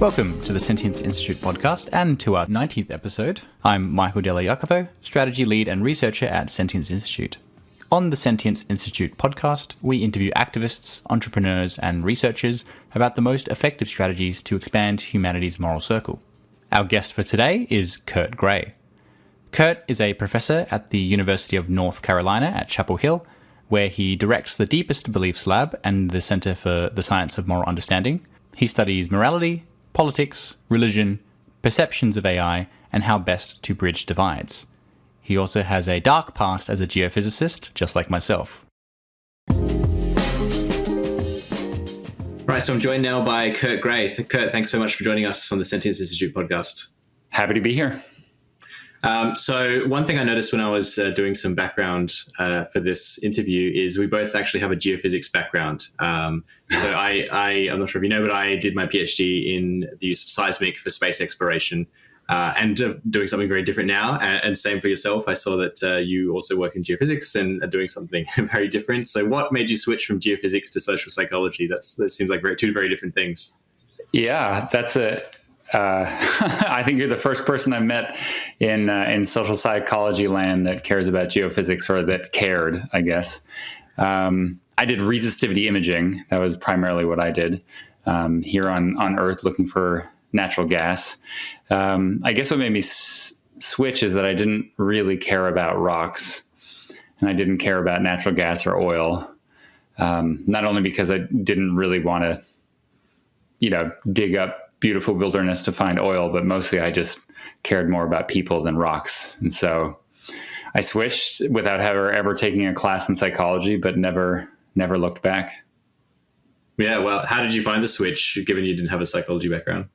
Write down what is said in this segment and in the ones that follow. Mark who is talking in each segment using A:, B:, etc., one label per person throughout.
A: Welcome to the Sentience Institute podcast and to our 90th episode. I'm Michael Della Jacopo, strategy lead and researcher at Sentience Institute. On the Sentience Institute podcast, we interview activists, entrepreneurs, and researchers about the most effective strategies to expand humanity's moral circle. Our guest for today is Kurt Gray. Kurt is a professor at the University of North Carolina at Chapel Hill, where he directs the Deepest Beliefs Lab and the Center for the Science of Moral Understanding. He studies morality, politics, religion, perceptions of AI, and how best to bridge divides. He also has a dark past as a geophysicist, just like myself. Right, so I'm joined now by Kurt Gray. Kurt, thanks so much for joining us on the Sentience Institute podcast.
B: Happy to be here.
A: So one thing I noticed when I was doing some background for this interview is we both actually have a geophysics background. I'm not sure if you know, but I did my PhD in the use of seismic for space exploration and doing something very different now. And same for yourself. I saw that you also work in geophysics and are doing something very different. So what made you switch from geophysics to social psychology? That seems like two very different things.
B: Yeah, that's I think you're the first person I've met in social psychology land that cares about geophysics, or that cared, I guess. I did resistivity imaging. That was primarily what I did here on Earth, looking for natural gas. I guess what made me switch is that I didn't really care about rocks, and I didn't care about natural gas or oil. Not only because I didn't really want to, dig up beautiful wilderness to find oil, but mostly I just cared more about people than rocks. And so I switched without ever taking a class in psychology, but never looked back.
A: Yeah. Well, how did you find the switch, given you didn't have a psychology background?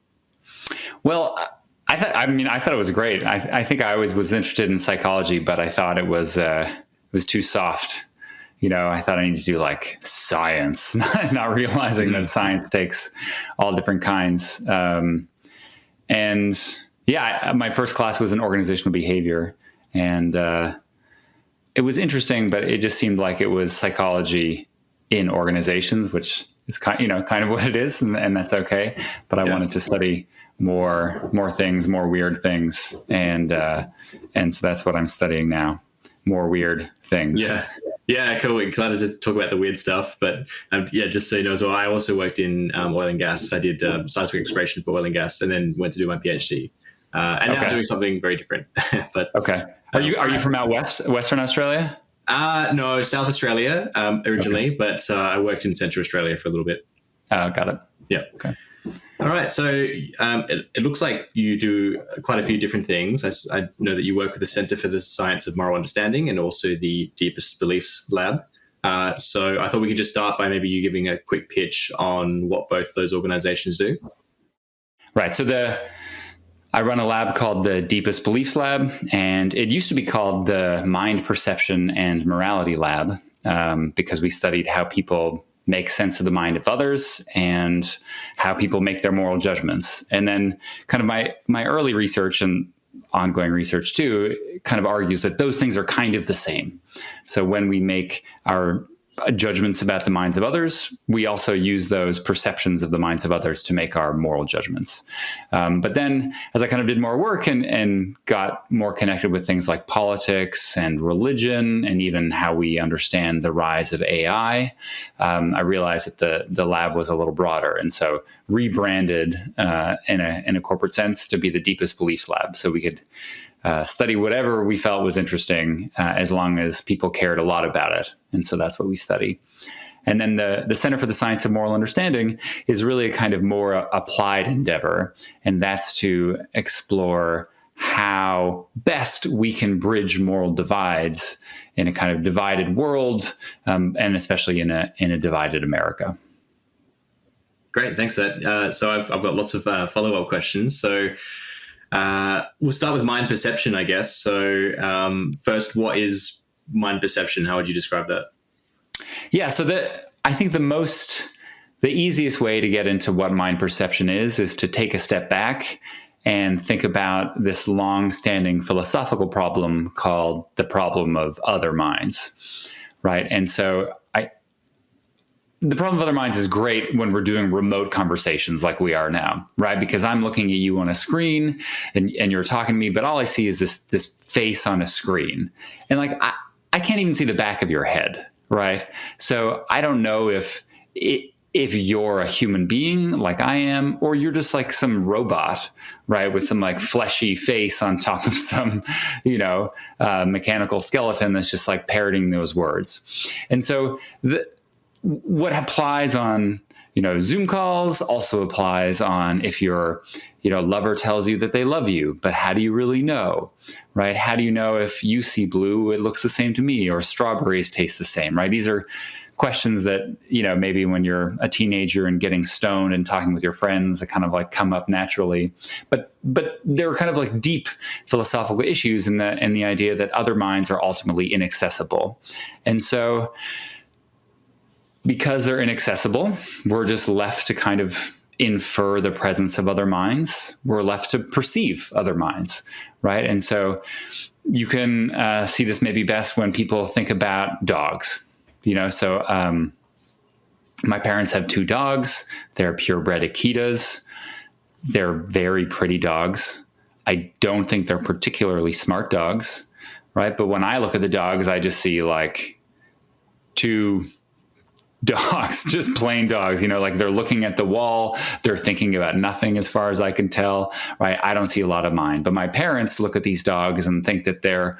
B: Well, I thought it was great. I think I always was interested in psychology, but I thought it was too soft. I thought I needed to do like science, not realizing that science takes all different kinds. My first class was in organizational behavior, and it was interesting, but it just seemed like it was psychology in organizations, which is kind of what it is, and that's okay. But I wanted to study more things, more weird things, and so that's what I'm studying now. More weird things. Yeah, cool. Excited to talk about the weird stuff. But just so you know as well, I also worked in oil and gas. I did seismic exploration for oil and gas, and then went to do my PhD. Now I'm doing something very different. But okay, are you from out west, Western Australia?
A: No, South Australia originally, but I worked in Central Australia for a little bit.
B: Got it.
A: Yeah. Okay. All right. So it looks like you do quite a few different things. I know that you work with the Center for the Science of Moral Understanding and also the Deepest Beliefs Lab. So I thought we could just start by maybe you giving a quick pitch on what both those organizations do.
B: Right. So I run a lab called the Deepest Beliefs Lab, and it used to be called the Mind, Perception, and Morality Lab because we studied how people make sense of the mind of others and how people make their moral judgments. And then kind of my early research and ongoing research too kind of argues that those things are kind of the same. So when we make our judgments about the minds of others, we also use those perceptions of the minds of others to make our moral judgments. But then as I kind of did more work and got more connected with things like politics and religion and even how we understand the rise of AI, I realized that the lab was a little broader, and so rebranded in a corporate sense to be the Deepest Beliefs Lab, so we could study whatever we felt was interesting as long as people cared a lot about it. And so that's what we study. And then the Center for the Science of Moral Understanding is really a kind of more applied endeavor. And that's to explore how best we can bridge moral divides in a kind of divided world, and especially in a divided America.
A: Great. Thanks for that. So I've got lots of follow-up questions. So we'll start with mind perception, I guess. So first, what is mind perception? How would you describe that?
B: Yeah, so I think the easiest way to get into what mind perception is to take a step back and think about this long-standing philosophical problem called the problem of other minds, right? And so the problem of other minds is great when we're doing remote conversations like we are now, right? Because I'm looking at you on a screen and you're talking to me, but all I see is this face on a screen. And like, I can't even see the back of your head, right? So I don't know if you're a human being like I am, or you're just like some robot, right? With some like fleshy face on top of some, mechanical skeleton that's just like parroting those words. And so what applies on, Zoom calls also applies on if your, lover tells you that they love you, but how do you really know, right? How do you know if you see blue, it looks the same to me, or strawberries taste the same, right? These are questions that, maybe when you're a teenager and getting stoned and talking with your friends, that kind of like come up naturally. But they're kind of like deep philosophical issues in the idea that other minds are ultimately inaccessible. And so because they're inaccessible, we're just left to kind of infer the presence of other minds. We're left to perceive other minds, right? And so you can see this maybe best when people think about dogs. So my parents have 2 dogs. They're purebred Akitas. They're very pretty dogs. I don't think they're particularly smart dogs, right? But when I look at the dogs, I just see like 2 dogs, just plain dogs, like they're looking at the wall, they're thinking about nothing as far as I can tell, right? I don't see a lot of mind. But my parents look at these dogs and think that they're,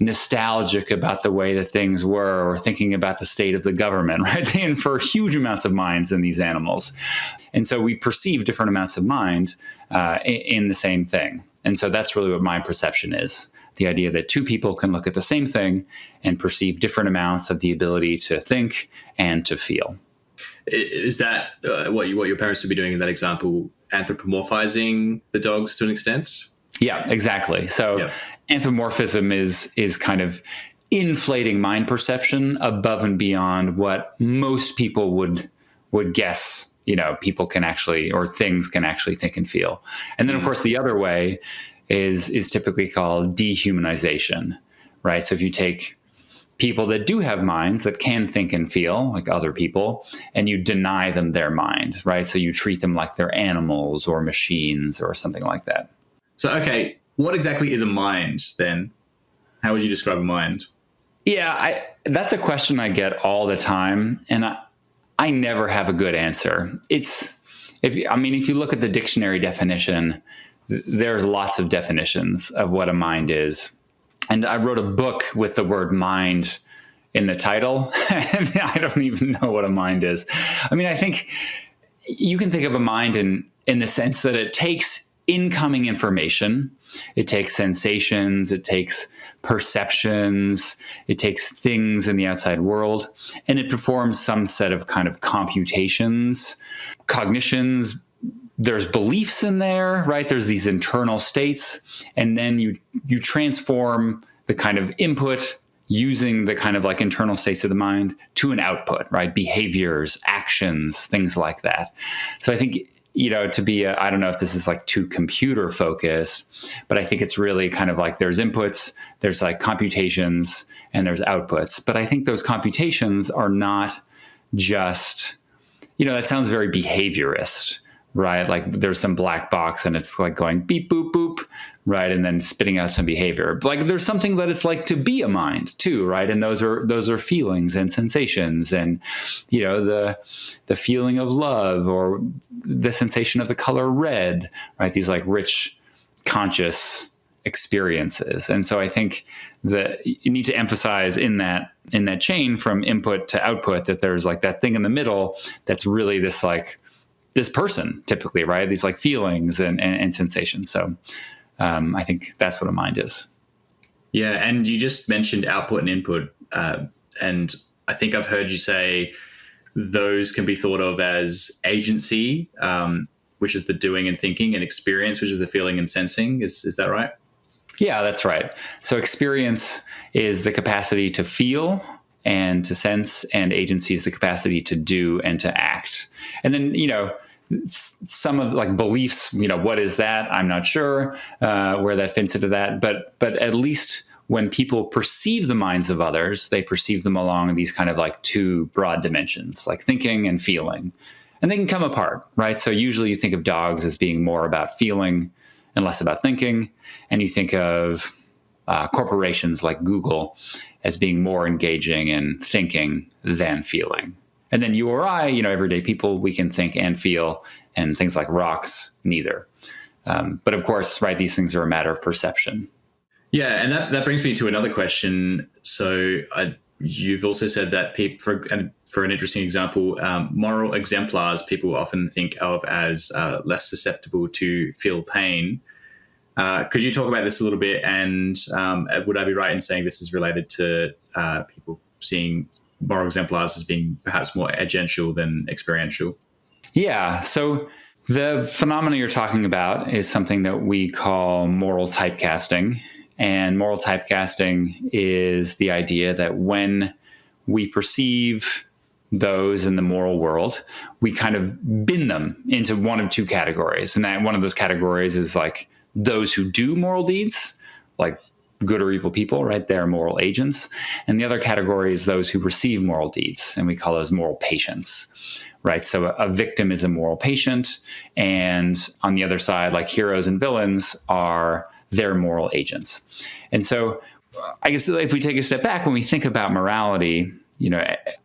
B: nostalgic about the way that things were, or thinking about the state of the government, right? They infer huge amounts of minds in these animals. And so we perceive different amounts of mind in the same thing. And so that's really what mind perception is. The idea that 2 people can look at the same thing and perceive different amounts of the ability to think and to feel.
C: Is that what your parents would be doing in that example, anthropomorphizing the dogs to an extent?
B: Yeah, exactly. So anthropomorphism is kind of inflating mind perception above and beyond what most people would guess, people can actually, or things can actually think and feel. And then, of course, the other way is typically called dehumanization, right? So if you take people that do have minds that can think and feel like other people, and you deny them their mind, right? So you treat them like they're animals or machines or something like that.
C: So, okay, what exactly is a mind then? How would you describe a mind?
B: Yeah, that's a question I get all the time, and I never have a good answer. If you look at the dictionary definition, there's lots of definitions of what a mind is. And I wrote a book with the word mind in the title, and I don't even know what a mind is. I think you can think of a mind in the sense that it takes incoming information, it takes sensations, it takes perceptions, it takes things in the outside world, and it performs some set of kind of computations, cognitions. There's beliefs in there, right? There's these internal states, and then you transform the kind of input using the kind of like internal states of the mind to an output, right? Behaviors, actions, things like that. So I think, to be I don't know if this is like too computer focused, but I think it's really kind of like there's inputs, there's like computations, and there's outputs. But I think those computations are not just, that sounds very behaviorist, right? Like there's some black box and it's like going beep, boop, boop, right? And then spitting out some behavior. Like there's something that it's like to be a mind too, right? And those are feelings and sensations and, the feeling of love or the sensation of the color red, right? These like rich, conscious experiences. And so I think that you need to emphasize in that chain from input to output that there's like that thing in the middle that's really this like, this person typically, right? These like feelings and sensations. So I think that's what a mind is.
C: Yeah. And you just mentioned output and input. And I think I've heard you say those can be thought of as agency, which is the doing and thinking, and experience, which is the feeling and sensing. Is that right?
B: Yeah, that's right. So experience is the capacity to feel and to sense, and agency is the capacity to do and to act. And then, some of like beliefs, what is that? I'm not sure where that fits into that, but at least when people perceive the minds of others, they perceive them along these kind of like two broad dimensions, like thinking and feeling. And they can come apart, right? So usually you think of dogs as being more about feeling and less about thinking. And you think of corporations like Google as being more engaging in thinking than feeling. And then you or I, everyday people, we can think and feel, and things like rocks, neither. But of course, right, these things are a matter of perception.
C: Yeah, and that brings me to another question. So you've also said that for an interesting example, moral exemplars people often think of as less susceptible to feel pain. Could you talk about this a little bit? And would I be right in saying this is related to people seeing moral exemplars as being perhaps more agential than experiential?
B: Yeah. So the phenomena you're talking about is something that we call moral typecasting. And moral typecasting is the idea that when we perceive those in the moral world, we kind of bin them into one of two categories. And that one of those categories is like those who do moral deeds, like good or evil people, right? They're moral agents. And the other category is those who receive moral deeds, and we call those moral patients, right? So a victim is a moral patient. And on the other side, like heroes and villains are their moral agents. And so I guess if we take a step back, when we think about morality,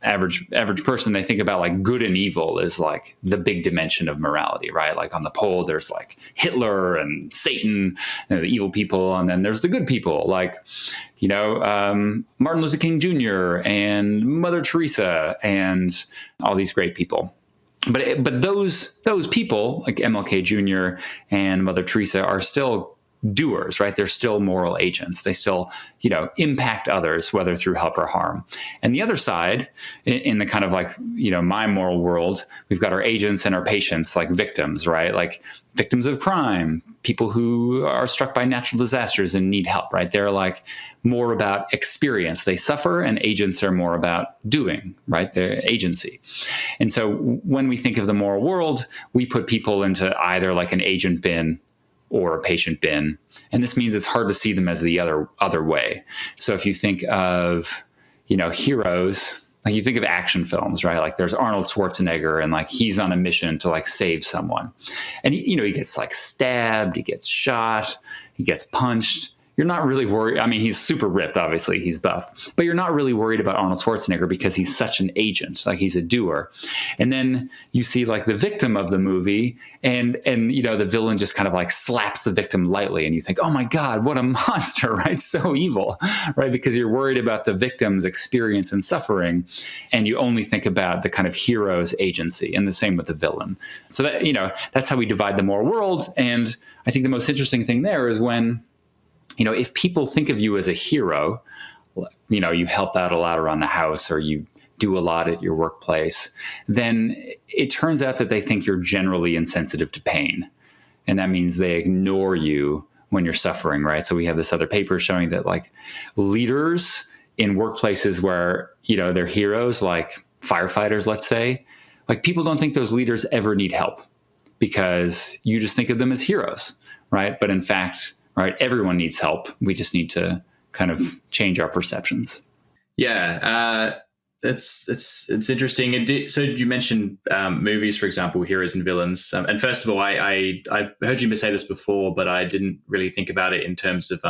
B: average person, they think about like good and evil is like the big dimension of morality, right? Like on the pole, there's like Hitler and Satan, the evil people. And then there's the good people, like, Martin Luther King Jr. and Mother Teresa and all these great people. But those people like MLK Jr. and Mother Teresa are still doers, right? They're still moral agents. They still, impact others, whether through help or harm. And the other side, in the kind of like, my moral world, we've got our agents and our patients, like victims, right? Like victims of crime, people who are struck by natural disasters and need help, right? They're like more about experience. They suffer, and agents are more about doing, right? Their agency. And so when we think of the moral world, we put people into either like an agent bin or a patient bin. And this means it's hard to see them as the other way. So if you think of, heroes, like you think of action films, right? Like there's Arnold Schwarzenegger and like he's on a mission to like save someone. And he gets like stabbed, he gets shot, he gets punched. You're not really worried. I mean, he's super ripped, obviously, he's buff, but you're not really worried about Arnold Schwarzenegger because he's such an agent, like he's a doer. And then you see like the victim of the movie and the villain just kind of like slaps the victim lightly. And you think, oh my God, what a monster, right? So evil, right? Because you're worried about the victim's experience and suffering. And you only think about the kind of hero's agency, and the same with the villain. So that, that's how we divide the moral world. And I think the most interesting thing there is when, if people think of you as a hero, you help out a lot around the house or you do a lot at your workplace, then it turns out that they think you're generally insensitive to pain. And that means they ignore you when you're suffering, right? So we have this other paper showing that like leaders in workplaces where, they're heroes, like firefighters, let's say, like people don't think those leaders ever need help because you just think of them as heroes, right? But in fact, right, everyone needs help. We just need to kind of change our perceptions.
C: Yeah, it's interesting. So you mentioned movies, for example, heroes and villains. And first of all, I heard you say this before, but I didn't really think about it in terms of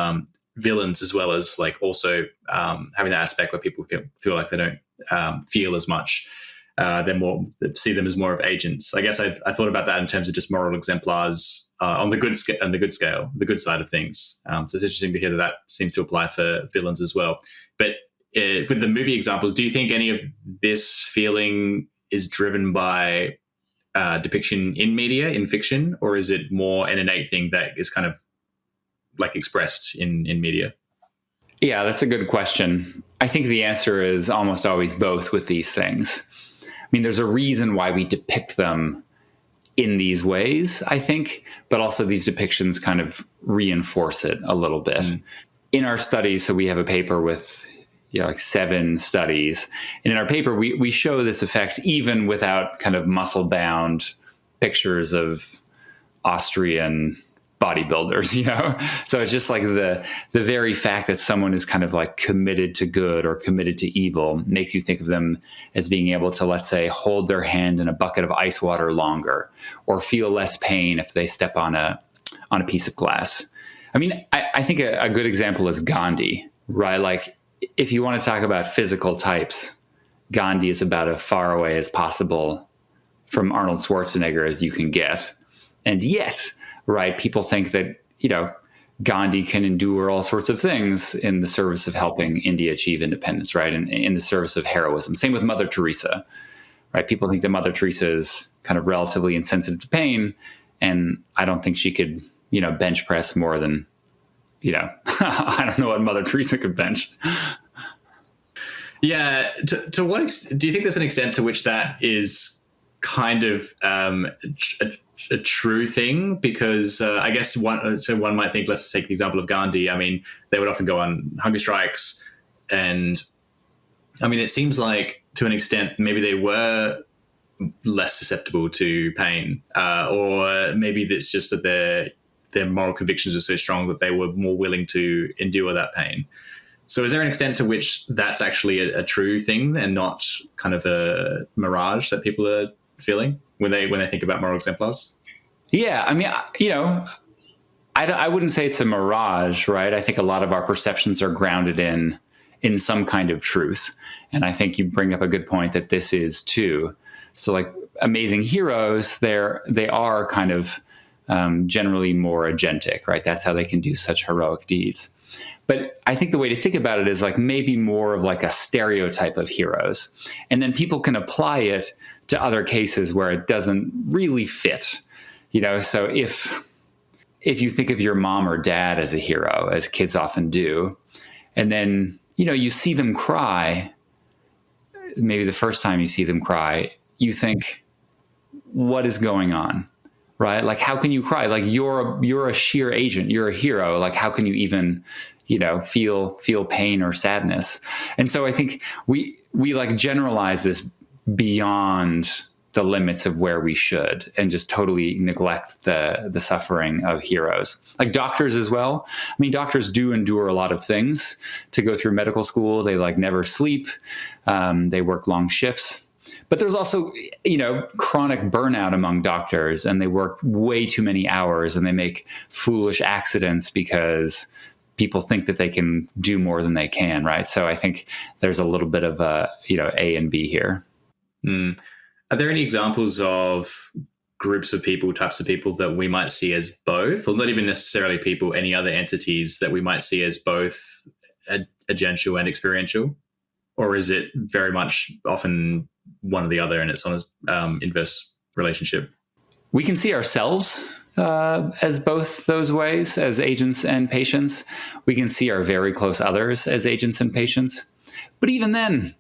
C: villains as well as like also having that aspect where people feel like they don't feel as much. They see them as more of agents. I guess I thought about that in terms of just moral exemplars on the good scale, the good side of things. So it's interesting to hear that seems to apply for villains as well. But with the movie examples, do you think any of this feeling is driven by depiction in media, in fiction, or is it more an innate thing that is kind of like expressed in media?
B: Yeah, that's a good question. I think the answer is almost always both with these things. I mean, there's a reason why we depict them in these ways, I think, but also these depictions kind of reinforce it a little bit. In our studies, so we have a paper with like 7 studies. And in our paper, we show this effect even without kind of muscle-bound pictures of Austrian bodybuilders, So it's just like the very fact that someone is kind of like committed to good or committed to evil makes you think of them as being able to, let's say, hold their hand in a bucket of ice water longer, or feel less pain if they step on a piece of glass. I mean, I think a good example is Gandhi, right? Like, if you want to talk about physical types, Gandhi is about as far away as possible from Arnold Schwarzenegger as you can get. And yet, right, people think that, Gandhi can endure all sorts of things in the service of helping India achieve independence, right? And in the service of heroism. Same with Mother Teresa, right? People think that Mother Teresa is kind of relatively insensitive to pain. And I don't think she could, bench press more than, I don't know what Mother Teresa could bench.
C: Yeah. To what extent do you think there's an extent to which that is kind of a true thing? Because I guess one might think, let's take the example of Gandhi. I mean, they would often go on hunger strikes, and I mean, it seems like to an extent maybe they were less susceptible to pain, or maybe it's just that their moral convictions were so strong that they were more willing to endure that pain. So is there an extent to which that's actually a true thing and not kind of a mirage that people are feeling when they think about moral exemplars?
B: Yeah, I mean, I wouldn't say it's a mirage, right? I think a lot of our perceptions are grounded in some kind of truth. And I think you bring up a good point that this is too. So like amazing heroes, they are kind of generally more agentic, right? That's how they can do such heroic deeds. But I think the way to think about it is like maybe more of like a stereotype of heroes. And then people can apply it to other cases where it doesn't really fit. So if you think of your mom or dad as a hero, as kids often do, and then, you see them cry, maybe the first time you see them cry, you think, what is going on? Right? Like, how can you cry? Like, you're a sheer agent. You're a hero. Like, how can you even, feel pain or sadness? And so I think we like generalize this beyond the limits of where we should, and just totally neglect the suffering of heroes. Like doctors as well. I mean, doctors do endure a lot of things to go through medical school. They like never sleep. They work long shifts. But there's also, chronic burnout among doctors, and they work way too many hours, and they make foolish accidents because people think that they can do more than they can, right? So I think there's a little bit of A and B here.
C: Mm. Are there any examples of groups of people, types of people that we might see as both, or not even necessarily people, any other entities that we might see as both agential and experiential? Or is it very much often one or the other and it's on an inverse relationship?
B: We can see ourselves as both those ways, as agents and patients. We can see our very close others as agents and patients. But even then,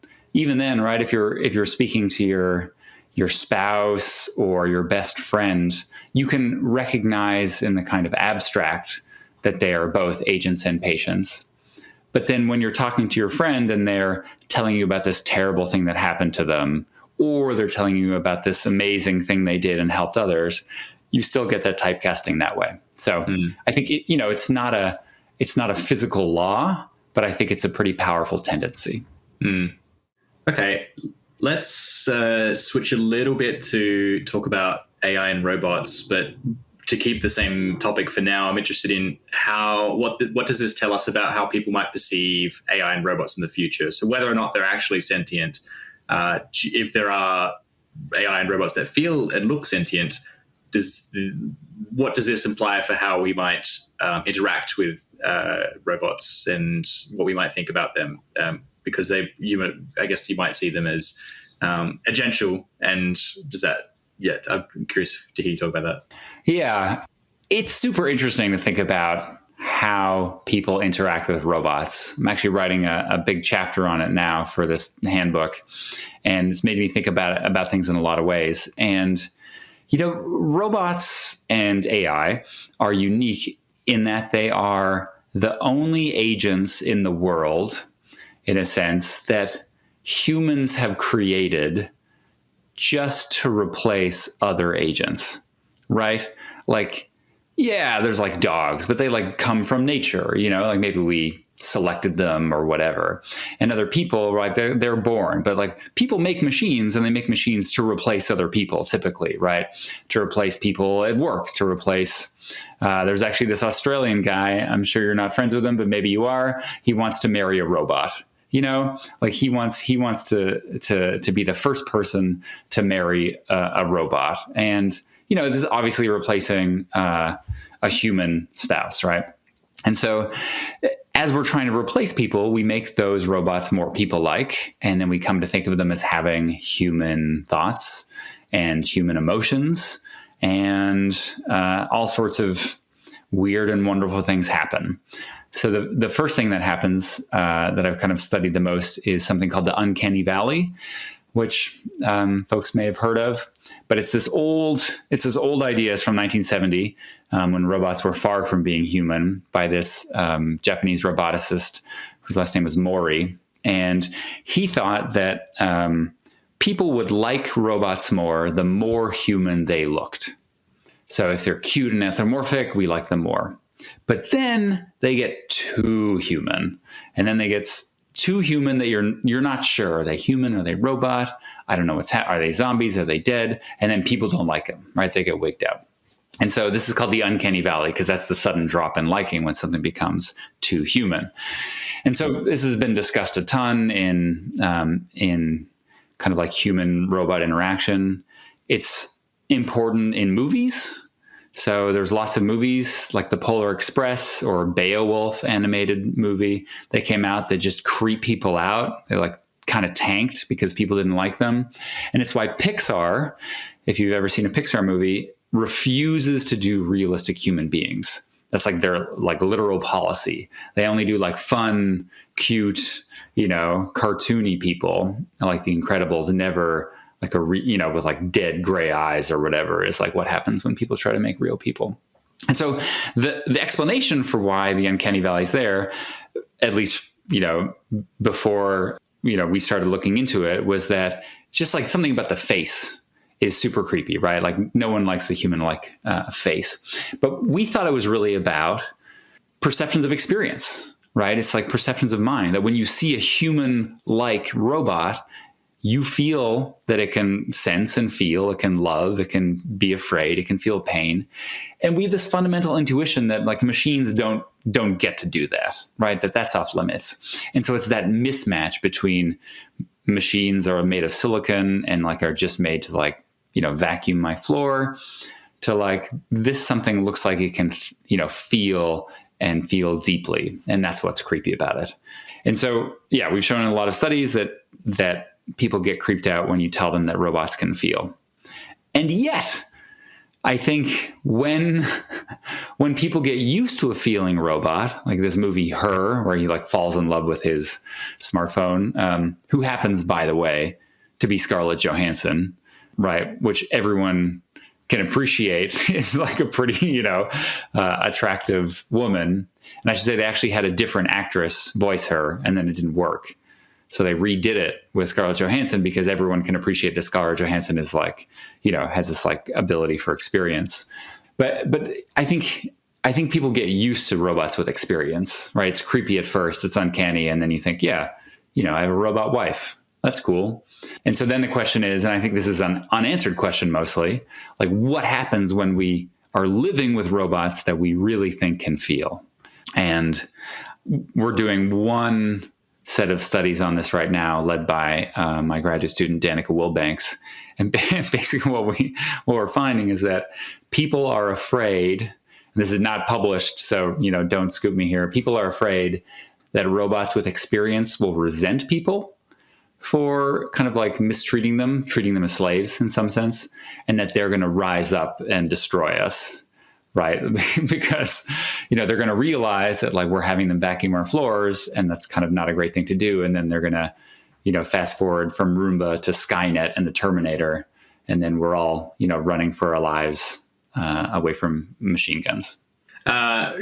B: right, if you're speaking to your spouse or your best friend, you can recognize in the kind of abstract that they are both agents and patients. But then when you're talking to your friend and they're telling you about this terrible thing that happened to them, or they're telling you about this amazing thing they did and helped others, you still get that typecasting that way. So I think it's not a physical law, but I think it's a pretty powerful tendency.
C: Okay, let's switch a little bit to talk about AI and robots, but to keep the same topic for now, I'm interested in what does this tell us about how people might perceive AI and robots in the future? So whether or not they're actually sentient, if there are AI and robots that feel and look sentient, what does this imply for how we might interact with robots and what we might think about them? Because I guess you might see them as agential, and I'm curious to hear you talk about that.
B: Yeah, it's super interesting to think about how people interact with robots. I'm actually writing a big chapter on it now for this handbook, and it's made me think about things in a lot of ways. And robots and AI are unique in that they are the only agents in the world, in a sense, that humans have created just to replace other agents, right? Like Yeah, there's like dogs, but they like come from nature, like maybe we selected them or whatever. And other people, right, they're born, but like people make machines, and they make machines to replace other people typically, right? To replace people at work, to replace, there's actually this Australian guy, I'm sure you're not friends with him, but maybe you are. He wants to marry a robot. Like he wants to be the first person to marry a robot. And this is obviously replacing a human spouse, right? And so as we're trying to replace people, we make those robots more people-like, and then we come to think of them as having human thoughts and human emotions, and all sorts of weird and wonderful things happen. So the first thing that happens that I've kind of studied the most is something called the uncanny valley, which folks may have heard of. But it's this old idea. It's from 1970, when robots were far from being human, by this Japanese roboticist whose last name was Mori. And he thought that people would like robots more the more human they looked. So if they're cute and anthropomorphic, we like them more. But then they get too human. And then they get too human that you're not sure. Are they human? Are they robot? I don't know are they zombies? Are they dead? And then people don't like them, right? They get wigged out. And so this is called the uncanny valley, because that's the sudden drop in liking when something becomes too human. And so this has been discussed a ton in kind of like human robot interaction. It's important in movies. So there's lots of movies like the Polar Express or Beowulf animated movie that came out that just creep people out. They like kind of tanked because people didn't like them. And it's why Pixar, if you've ever seen a Pixar movie, refuses to do realistic human beings. That's like their like literal policy. They only do like fun, cute, cartoony people like the Incredibles, never like with like dead gray eyes or whatever is like what happens when people try to make real people. And so the explanation for why the uncanny valley is there, at least, before, we started looking into it, was that just like something about the face is super creepy, right? Like no one likes the human-like face. But we thought it was really about perceptions of experience, right? It's like perceptions of mind, that when you see a human-like robot, you feel that it can sense and feel, it can love, it can be afraid, it can feel pain. And we have this fundamental intuition that like machines don't get to do that, right? That's off limits. And so it's that mismatch between machines are made of silicon and like are just made to like, vacuum my floor, to like this something looks like it can, feel and feel deeply. And that's what's creepy about it. And so, yeah, we've shown in a lot of studies that people get creeped out when you tell them that robots can feel. And yet, I think when people get used to a feeling robot, like this movie Her, where he like falls in love with his smartphone, who happens, by the way, to be Scarlett Johansson, right? Which everyone can appreciate is like a pretty, attractive woman. And I should say they actually had a different actress voice her, and then it didn't work. So they redid it with Scarlett Johansson because everyone can appreciate that Scarlett Johansson is like, has this like ability for experience. But I think people get used to robots with experience, right? It's creepy at first, it's uncanny, and then you think, yeah, I have a robot wife. That's cool. And so then the question is, and I think this is an unanswered question mostly, like what happens when we are living with robots that we really think can feel? And we're doing one set of studies on this right now, led by my graduate student, Danica Wilbanks. And basically what we're finding is that people are afraid, and this is not published, so don't scoop me here. People are afraid that robots with experience will resent people for kind of like mistreating them, treating them as slaves in some sense, and that they're going to rise up and destroy us. Right. Because, they're going to realize that like we're having them vacuum our floors, and that's kind of not a great thing to do. And then they're going to, fast forward from Roomba to Skynet and the Terminator. And then we're all, running for our lives away from machine guns.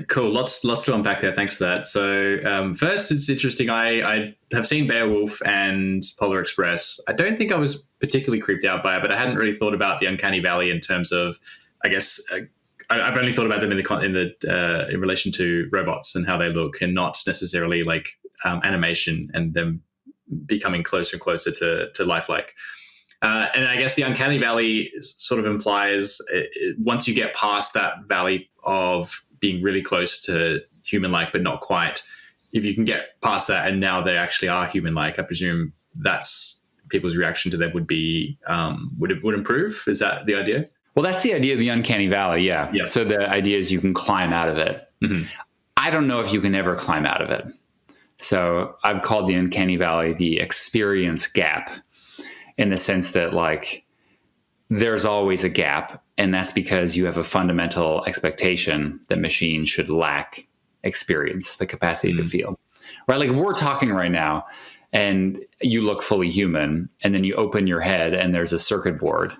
C: Cool. Lots to unpack there. Thanks for that. So first, it's interesting. I have seen Beowulf and Polar Express. I don't think I was particularly creeped out by it, but I hadn't really thought about the uncanny valley in terms of, I guess, I've only thought about them in relation to robots and how they look, and not necessarily like animation and them becoming closer and closer to lifelike. And I guess the uncanny valley sort of implies once you get past that valley of being really close to human-like but not quite, if you can get past that and now they actually are human-like, I presume that's people's reaction to them would be would improve. Is that the idea?
B: Well, that's the idea of the uncanny valley. Yeah. So the idea is you can climb out of it. Mm-hmm. I don't know if you can ever climb out of it. So I've called the uncanny valley the experience gap, in the sense that like there's always a gap. And that's because you have a fundamental expectation that machines should lack experience, the capacity to feel, right? Like if we're talking right now and you look fully human and then you open your head and there's a circuit board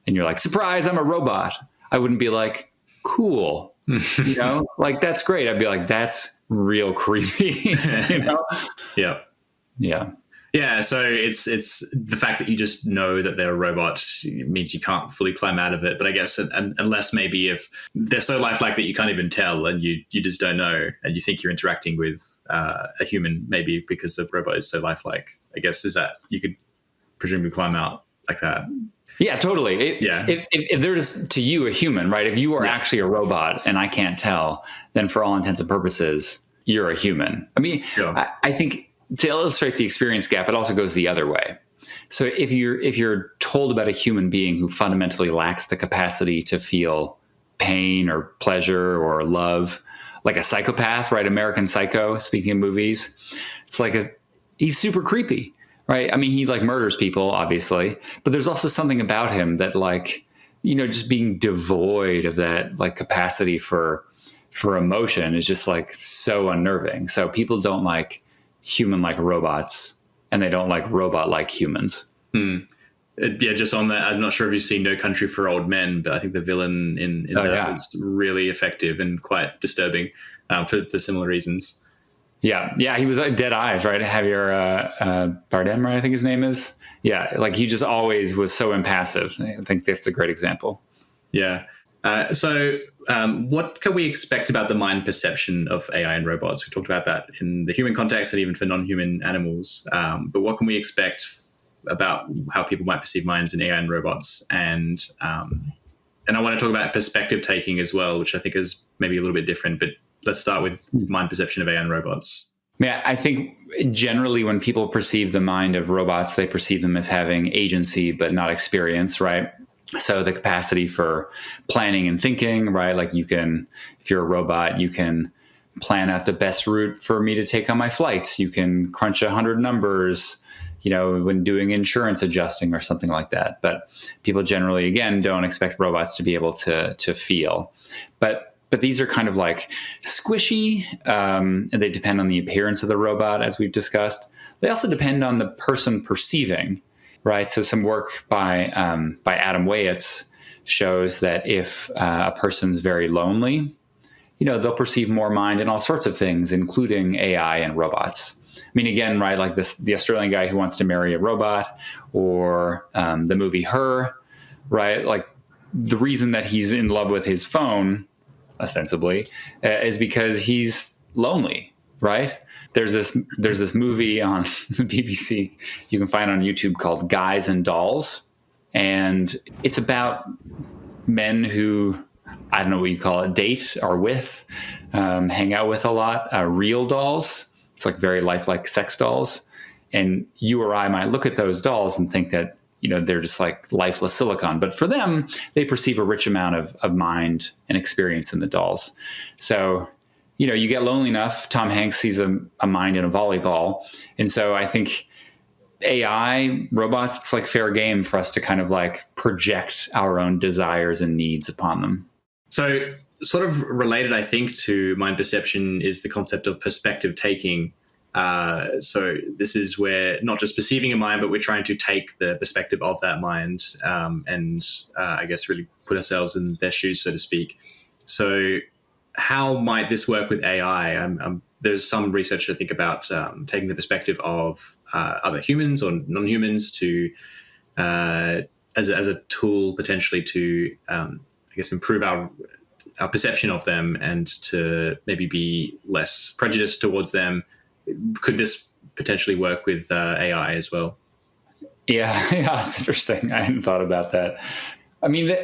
B: and you're like, surprise, I'm a robot. I wouldn't be like, cool, you know, like that's great. I'd be like, that's real creepy, you know?
C: Yeah.
B: Yeah.
C: Yeah, so it's the fact that you just know that they're a robot means you can't fully climb out of it. But I guess unless maybe if they're so lifelike that you can't even tell and you just don't know and you think you're interacting with a human, maybe because the robot is so lifelike, I guess is that you could presumably climb out like that.
B: Yeah, totally. If there's to you a human, right? If you are actually a robot and I can't tell, then for all intents and purposes, you're a human. I mean, I think to illustrate the experience gap, it also goes the other way. So if you're told about a human being who fundamentally lacks the capacity to feel pain or pleasure or love, like a psychopath, right? American Psycho, speaking of movies, it's like he's super creepy, right? I mean, he like murders people, obviously, but there's also something about him that like, you know, just being devoid of that like capacity for emotion is just like so unnerving. So people don't like human-like robots, and they don't like robot-like humans.
C: Yeah, just on that, I'm not sure if you've seen No Country for Old Men, but I think the villain in that was really effective and quite disturbing for similar reasons.
B: Yeah, he was like Dead Eyes, right? Javier Bardem, right? I think his name is. Yeah, like he just always was so impassive. I think that's a great example.
C: Yeah. So what can we expect about the mind perception of AI and robots? We talked about that in the human context and even for non-human animals. But what can we expect about how people might perceive minds in AI and robots? And I want to talk about perspective taking as well, which I think is maybe a little bit different. But let's start with mind perception of AI and robots.
B: Yeah, I think generally when people perceive the mind of robots, they perceive them as having agency but not experience, right? So the capacity for planning and thinking, right? Like you can, if you're a robot, you can plan out the best route for me to take on my flights. You can crunch 100 numbers, you know, when doing insurance adjusting or something like that. But people generally, again, don't expect robots to be able to feel. But these are kind of like squishy, and they depend on the appearance of the robot, as we've discussed. They also depend on the person perceiving. Right. So some work by Adam Wayetz shows that if a person's very lonely, you know, they'll perceive more mind in all sorts of things, including AI and robots. I mean, again, right, like the Australian guy who wants to marry a robot, or the movie Her, right? Like the reason that he's in love with his phone, ostensibly, is because he's lonely, right? There's this movie on the BBC you can find on YouTube called Guys and Dolls. And it's about men who, I don't know what you call it, date or with, hang out with a lot, real dolls. It's like very lifelike sex dolls. And you or I might look at those dolls and think that, you know, they're just like lifeless silicon. But for them, they perceive a rich amount of mind and experience in the dolls. So, you know, you get lonely enough, Tom Hanks sees a mind in a volleyball. And so I think AI, robots, it's like fair game for us to kind of like project our own desires and needs upon them.
C: So sort of related, I think, to mind perception is the concept of perspective taking. So this is where not just perceiving a mind, but we're trying to take the perspective of that mind and I guess really put ourselves in their shoes, so to speak. So how might this work with AI? There's some research I think about taking the perspective of other humans or non-humans to as a tool potentially to I guess improve our our perception of them and to maybe be less prejudiced towards them. Could this potentially work with AI as well?
B: Yeah, it's interesting. I hadn't thought about that. I mean,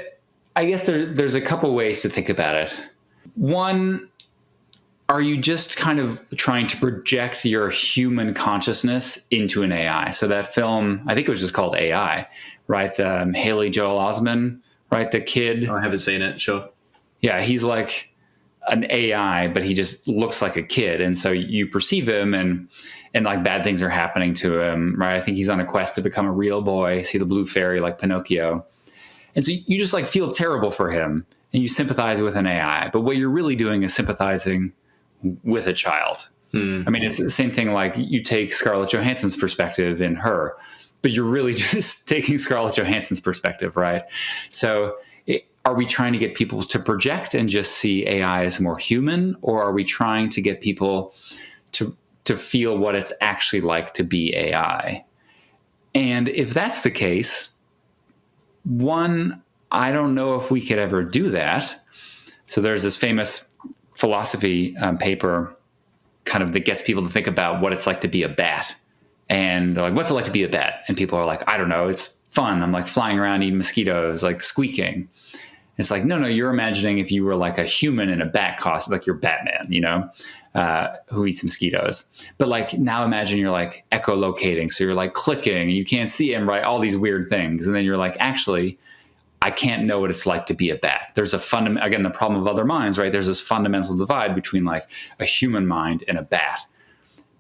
B: I guess there's a couple ways to think about it. One, are you just kind of trying to project your human consciousness into an AI? So that film, I think it was just called AI, right? The Haley Joel Osment, right? The kid.
C: I haven't seen it. Sure.
B: Yeah, he's like an AI, but he just looks like a kid. And so you perceive him and like bad things are happening to him, right? I think he's on a quest to become a real boy, see the blue fairy like Pinocchio. And so you just like feel terrible for him and you sympathize with an AI. But what you're really doing is sympathizing with a child. I mean, it's the same thing like you take Scarlett Johansson's perspective in Her, but you're really just taking Scarlett Johansson's perspective, right? So are we trying to get people to project and just see AI as more human, or are we trying to get people to feel what it's actually like to be AI? And if that's the case, one, I don't know if we could ever do that. So there's this famous philosophy paper kind of that gets people to think about what it's like to be a bat. And they're like, what's it like to be a bat? And people are like, I don't know. It's fun. I'm like flying around eating mosquitoes, like squeaking. It's like, no, you're imagining if you were like a human in a bat costume, like you're Batman, who eats mosquitoes. But like now imagine you're like echolocating. So you're like clicking and you can't see him, right? All these weird things. And then you're like, actually, I can't know what it's like to be a bat. There's again, the problem of other minds, right? There's this fundamental divide between like a human mind and a bat.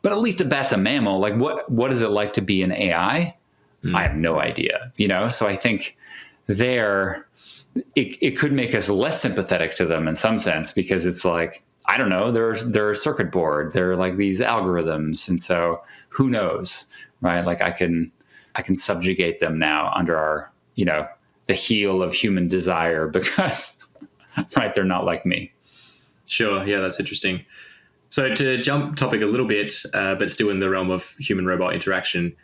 B: But at least a bat's a mammal. Like what is it like to be an AI? I have no idea, So I think it could make us less sympathetic to them in some sense, because it's like, I don't know, they're a circuit board. They're like these algorithms. And so who knows, right? Like I can subjugate them now under our, the heel of human desire because, right, they're not like me.
C: Sure. Yeah, that's interesting. So to jump topic a little bit, but still in the realm of human-robot interaction,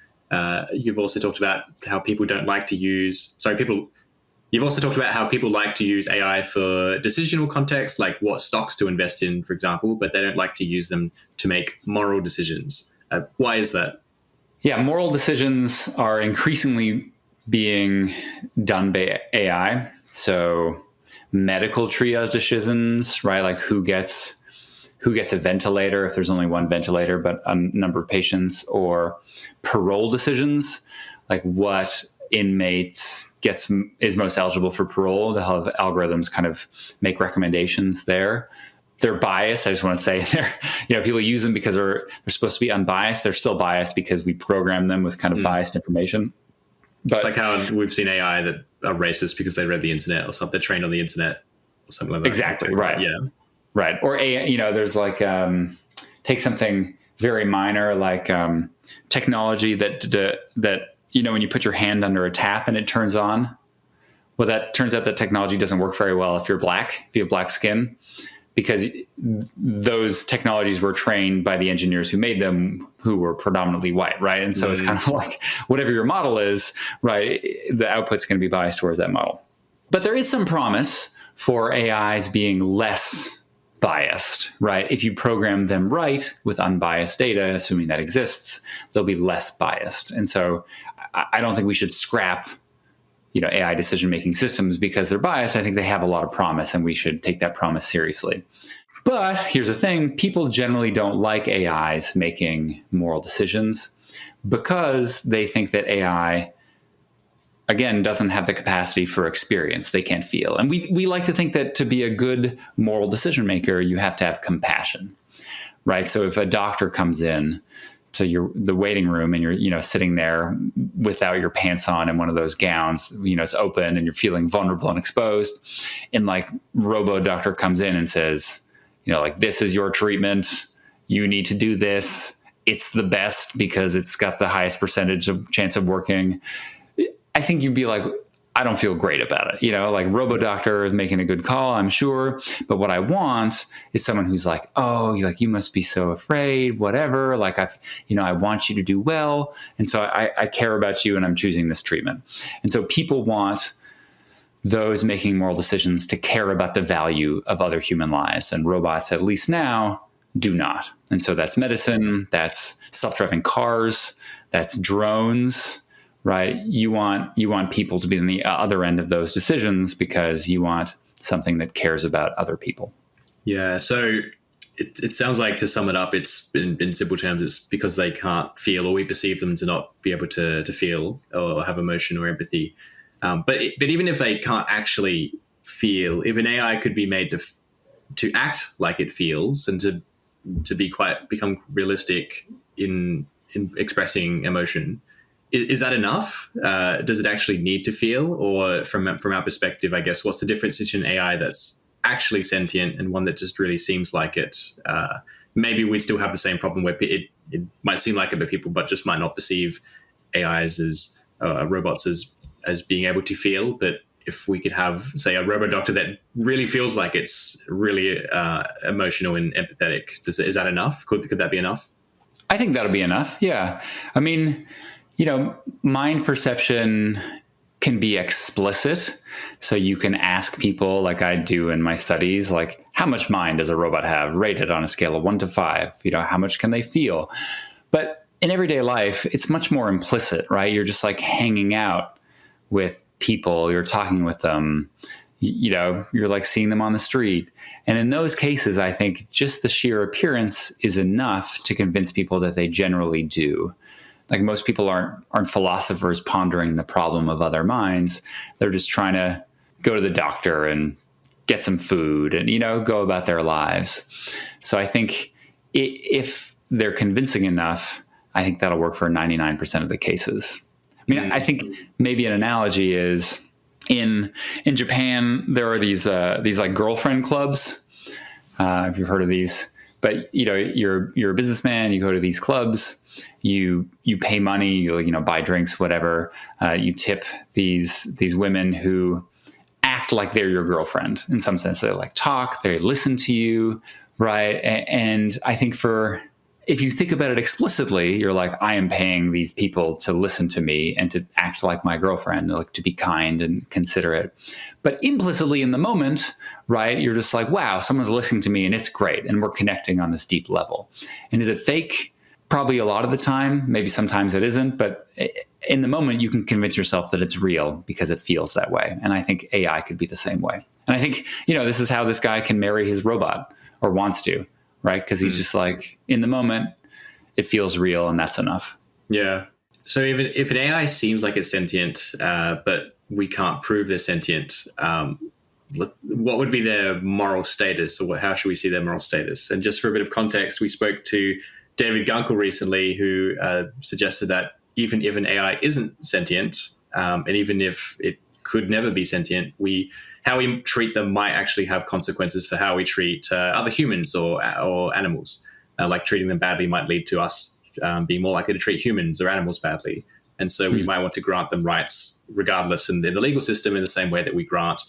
C: you've also talked about how people don't like to use... You've also talked about how people like to use AI for decisional context, like what stocks to invest in, for example, but they don't like to use them to make moral decisions. Why is that? Yeah,
B: moral decisions are increasingly being done by AI. So medical triage decisions, right? Like who gets a ventilator if there's only one ventilator, but a number of patients, or parole decisions, like what inmate is most eligible for parole. They'll have algorithms kind of make recommendations there. They're biased. I just want to say people use them because they're supposed to be unbiased. They're still biased because we program them with kind of biased information. But it's like how we've seen AI that are racist because they read the internet or something. They're trained on the internet or something like that. Exactly. Right.
C: Yeah.
B: Right. Or there's like, take something very minor, like technology that when you put your hand under a tap and it turns on. Well, that turns out that technology doesn't work very well if you have black skin, because those technologies were trained by the engineers who made them, who were predominantly white, right? And so it's kind of like whatever your model is, right, the output's going to be biased towards that model. But there is some promise for AIs being less biased, right? If you program them right with unbiased data, assuming that exists, they'll be less biased. And so I don't think we should scrap AI decision-making systems because they're biased. I think they have a lot of promise and we should take that promise seriously. But here's the thing, people generally don't like AIs making moral decisions because they think that AI, again, doesn't have the capacity for experience. They can't feel. And we like to think that to be a good moral decision maker, you have to have compassion, right? So if a doctor comes in to the waiting room and you're, sitting there without your pants on in one of those gowns, it's open and you're feeling vulnerable and exposed. And like robo doctor comes in and says, like, this is your treatment. You need to do this. It's the best because it's got the highest percentage of chance of working. I think you'd be like, I don't feel great about it. Like RoboDoctor is making a good call, I'm sure. But what I want is someone who's like, oh, you must be so afraid, whatever. Like, I want you to do well. And so I care about you and I'm choosing this treatment. And so people want those making moral decisions to care about the value of other human lives. And robots, at least now, do not. And so that's medicine, that's self-driving cars, that's drones, right? You want people to be on the other end of those decisions because you want something that cares about other people.
C: Yeah. So it sounds like, to sum it up, it's in simple terms, it's because they can't feel, or we perceive them to not be able to feel or have emotion or empathy. But even if they can't actually feel, if an AI could be made to act like it feels and to become realistic in expressing emotion, is that enough? Does it actually need to feel? Or from our perspective, I guess, what's the difference between an AI that's actually sentient and one that just really seems like it? Maybe we'd still have the same problem where it might seem like it, but people just might not perceive AIs as robots as being able to feel. But if we could have, say, a robot doctor that really feels like it's really emotional and empathetic, is that enough? Could that be enough?
B: I think that'll be enough. Yeah. I mean, mind perception can be explicit. So you can ask people, like I do in my studies, like, how much mind does a robot have, rated on a scale of 1 to 5? How much can they feel? But in everyday life, it's much more implicit, right? You're just like hanging out with people, you're talking with them, you're like seeing them on the street. And in those cases, I think just the sheer appearance is enough to convince people that they generally do. Like, most people aren't philosophers pondering the problem of other minds. They're just trying to go to the doctor and get some food and, go about their lives. So I think if they're convincing enough, I think that'll work for 99% of the cases. I mean, I think maybe an analogy is in Japan, there are these like girlfriend clubs. If you've heard of these, but you're a businessman, you go to these clubs, you pay money, you buy drinks, whatever. You tip these women who act like they're your girlfriend in some sense. They like talk, they listen to you, right? And I think if you think about it explicitly, you're like, I am paying these people to listen to me and to act like my girlfriend, like to be kind and considerate. But implicitly in the moment, right, you're just like, wow, someone's listening to me and it's great. And we're connecting on this deep level. And is it fake? Probably a lot of the time. Maybe sometimes it isn't. But in the moment, you can convince yourself that it's real because it feels that way. And I think AI could be the same way. And I think, this is how this guy can marry his robot, or wants to. Right? Because he's just like, in the moment, it feels real, and that's enough.
C: Yeah. So even if an AI seems like it's sentient, but we can't prove they're sentient, what would be their moral status, or how should we see their moral status? And just for a bit of context, we spoke to David Gunkel recently, who suggested that even if an AI isn't sentient, and even if it could never be sentient, how we treat them might actually have consequences for how we treat other humans or animals. Like treating them badly might lead to us being more likely to treat humans or animals badly. And so we might want to grant them rights regardless in the legal system, in the same way that we grant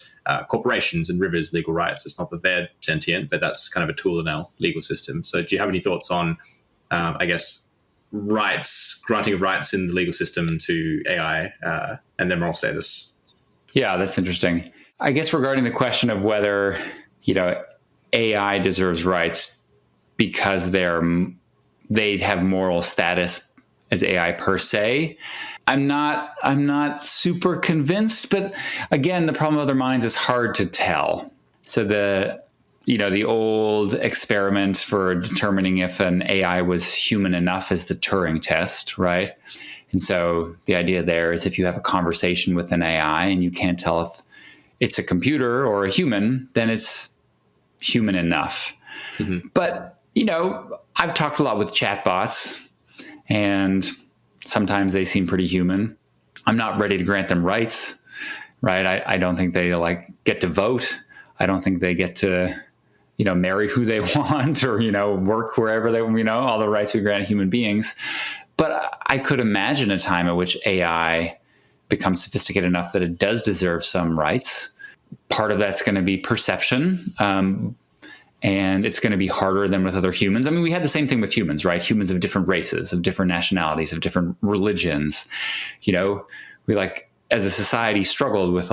C: corporations and rivers legal rights. It's not that they're sentient, but that's kind of a tool in our legal system. So do you have any thoughts on, granting of rights in the legal system to AI and their moral status?
B: Yeah, that's interesting. I guess regarding the question of whether, AI deserves rights because they have moral status as AI per se, I'm not super convinced. But again, the problem with other minds is hard to tell. So the old experiment for determining if an AI was human enough is the Turing test, right? And so the idea there is if you have a conversation with an AI and you can't tell if it's a computer or a human, then it's human enough. Mm-hmm. But, I've talked a lot with chatbots, and sometimes they seem pretty human. I'm not ready to grant them rights, right? I don't think they get to vote. I don't think they get to, marry who they want or, work wherever they, all the rights we grant human beings. But I could imagine a time at which AI becomes sophisticated enough that it does deserve some rights. Part of that's going to be perception, and it's going to be harder than with other humans. I mean, we had the same thing with humans, right? Humans of different races, of different nationalities, of different religions. We as a society struggled with